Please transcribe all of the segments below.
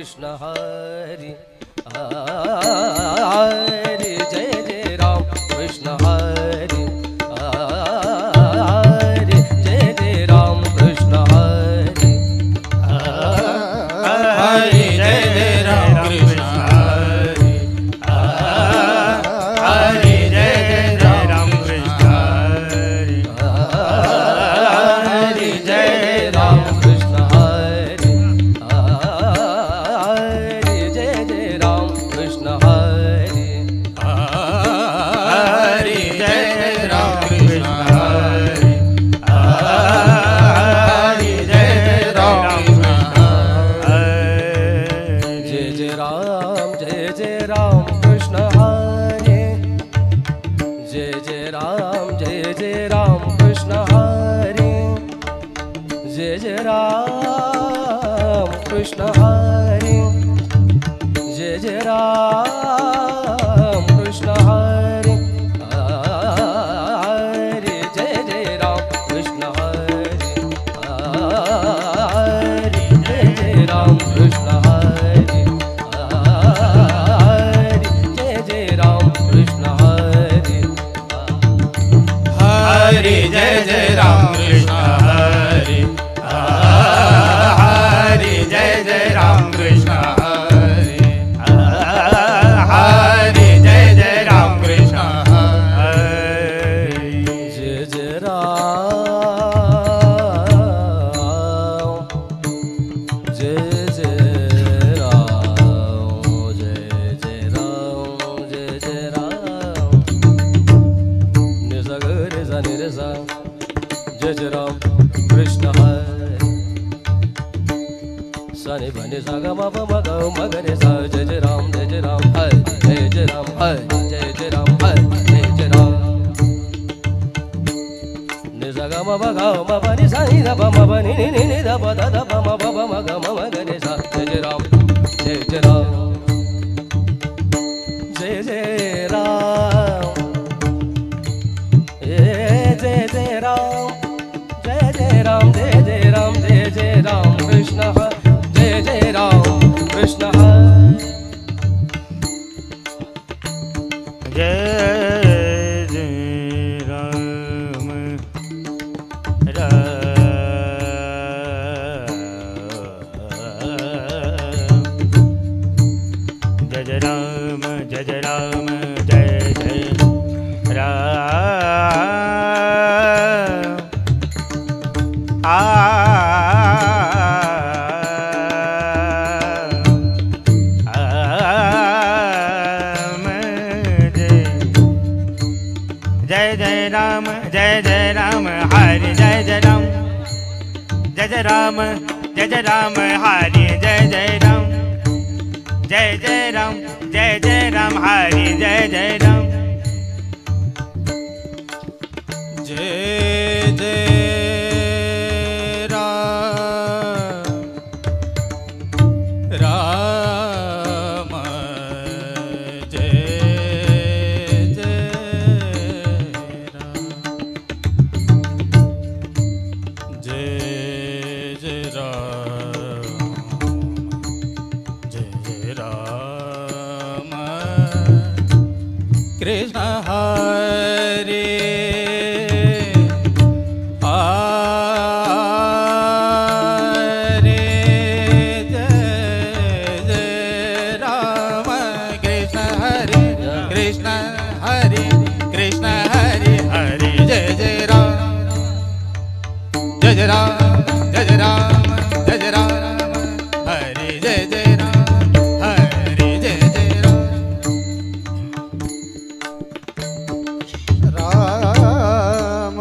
कृष्ण हरि हरि जय जय राम कृष्ण हरि हरि जय जय राम कृष्ण हरि हरि जय जय राम कृष्ण हरि हरि जय जय राम कृष्ण हरि हरि जय जय राम कृष्ण हरि हरि जय जय राम कृष्ण हरि हरि जय जय राम कृष्ण हरि हरि जय जय राम कृष्ण हरि जय जय राम कृष्ण हरि जय जय राम कृष्ण हरि जय जय राम कृष्ण हरि जय जय राम कृष्ण हरि हरि जय जय राम कृष्ण हरि हरि जय जय राम कृष्ण हरि हरि जय जय राम कृष्ण हरि हरि जय जय राम कृष्ण हरि हरि जय जय राम कृष्ण हरि हरि जय जय राम कृष्ण हरि जय जय राम जय जय राम निसा रे सा नि रे सा जय जय राम कृष्ण हरि सा नि भ नि सा ग म प म ग म ग रे सा जय जय राम हरि जय जय राम हरि जय जय राम हरि जय जय राम नि सा ग म प ग म प नि सा नि ध प म प नि नि नि नि ध प ध ध प म प प म ग म ग रे सा जय जय राम जय जय राम जय जय राम जय जय राम जय जय राम जय जय राम जय जय राम कृष्ण जय जय राम कृष्ण जय जय राम जय जय राम जय जय राम जय जय राम जय जय राम हरि जय जय राम जय जय राम जय जय राम हरि जय जय राम जय जय राम जय जय राम हरि जय जय राम जय जय राम जय जय राम जय जय राम जय जय राम कृष्ण हरे जय जय राम जय जय राम जय जय राम हरि जय जय राम हरि जय जय राम राम राम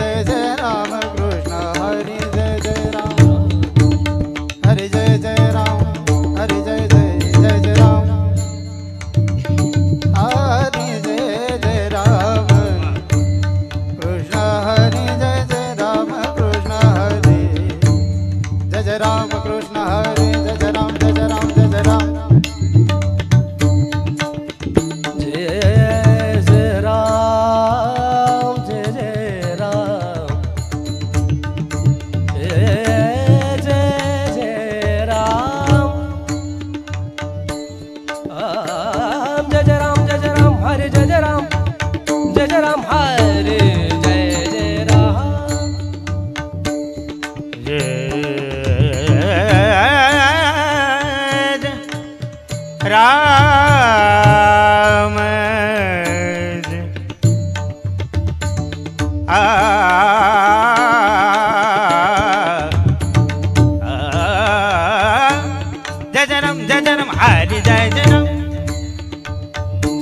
जय जय राम राम हरि जय जय राम हरि जय जय जय जय राम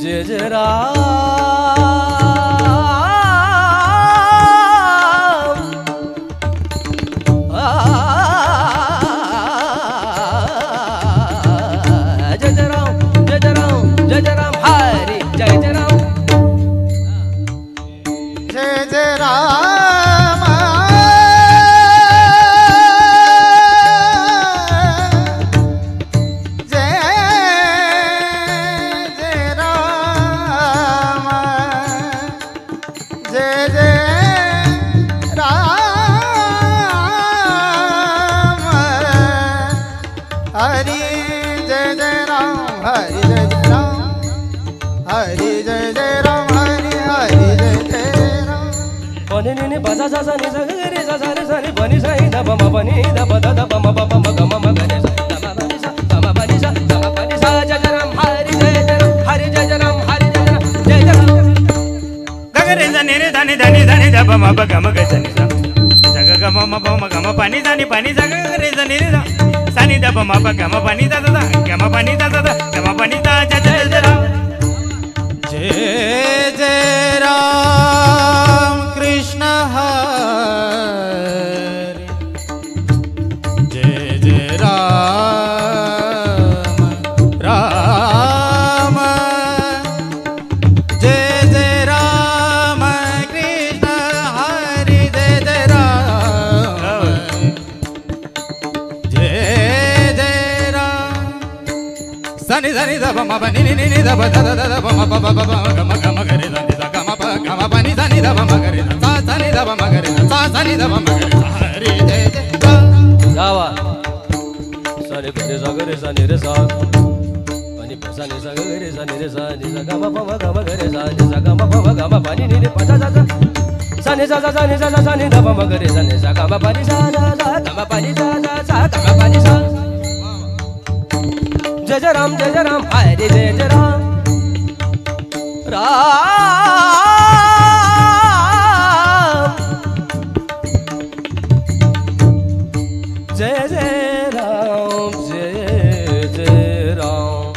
जय जय राम जय जय राम जय जय राम जय जय राम हरि जय जय राम जय जय राम हरि जय जय राम हरि जय जय राम हरि जय जय राम हरि हरि जय जय राम पनि नि बजा जा नि सा रे सा सा रे सा रे पनि सा द प म पनि द प द प म प म ग म ग रे सा द म पनि सा द म पनि सा द म पनि सा जय जय राम हरि जय जय राम हरि जय जय राम हरि जय जय राम जय जय राम ग रे सा नि रे धनि धनि धनि द प म प ग म ग सा नि सा ग ग म म प म ग म पनि सा नि पनि सा ग रे सा नि रे सा सानि द प म प ग म पनि दा दा ग म पनि दा दा ग म पनि दा जय जय राम जय जय राम कृष्ण हरि जय जय राम राम जय जय राम कृष्ण हरि जय जय राम जय जय राम सनि सनि द प म प नि नि नि द प द द द प म प प प ग म ग म ग रे द द ग म प ग म प नि द नि द प म ग रे सा सनि द प म ग रे सा सनि द प म ग रे हरि जय जय राम जावा सा रे रे सा नि रे सा पनि प सा नि सा रे सा नि रे सा नि सा ग म प म ग म ग रे सा नि सा ग म प म ग म प नि नि रे प सा सा सा नि सा सा सा नि सा सा सा नि द प म ग रे सा नि सा ग म प नि सा सा सा ग म प नि सा सा सा ग म प नि सा जय जय राम हरि जय जय राम राम जय जय राम जय जय राम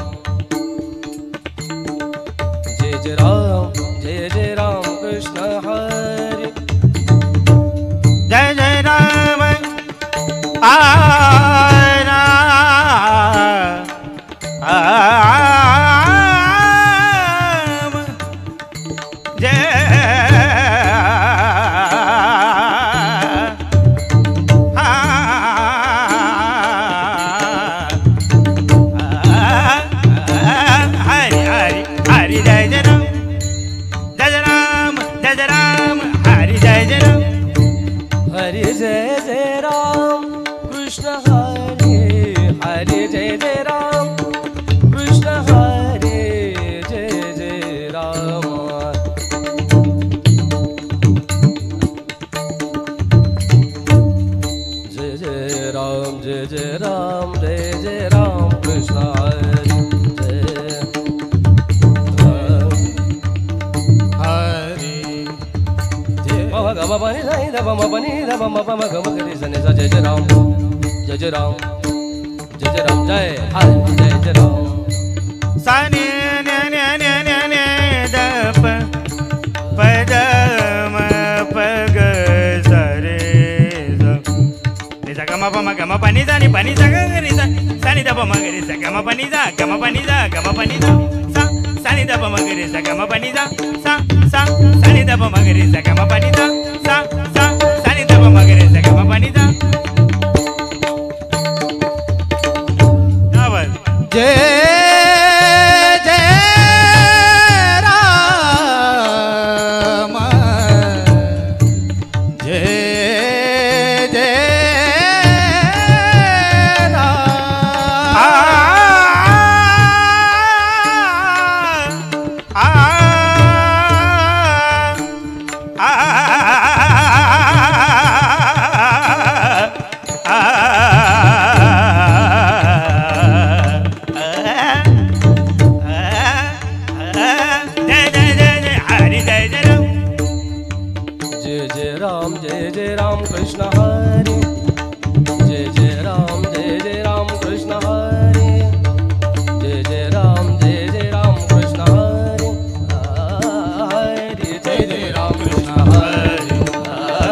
जय जय राम कृष्ण हरि जय जय राम हरि जय जय राम कृष्ण हरि हरि जय जय राम कृष्ण हरि जय जय राम जय जय राम जय जय राम जय जय राम कृष्ण हरि जय हरि म ग म प नि सा नि द प म प नि द प म प म ग म ग रे सा नि सा जय जय राम जय जय राम जय जय राम जय हरि जय जय राम सानि न न न न न द प प द म प ग सा रे सा नि सा ग म प म ग म प नि सा नि प नि सा ग रे सा सा नि द प म ग रे सा ग म प नि सा ग म प नि सा ग म प नि सा सा सा नि द प म ग रे सा ग म प नि सा सा सा सा नि द प म ग रे सा ग म प नि सा सा सा सा नि द प म ग रे सा ग म प नि सा आवाज जय जय राम जय जय जय जय राम कृष्ण हरि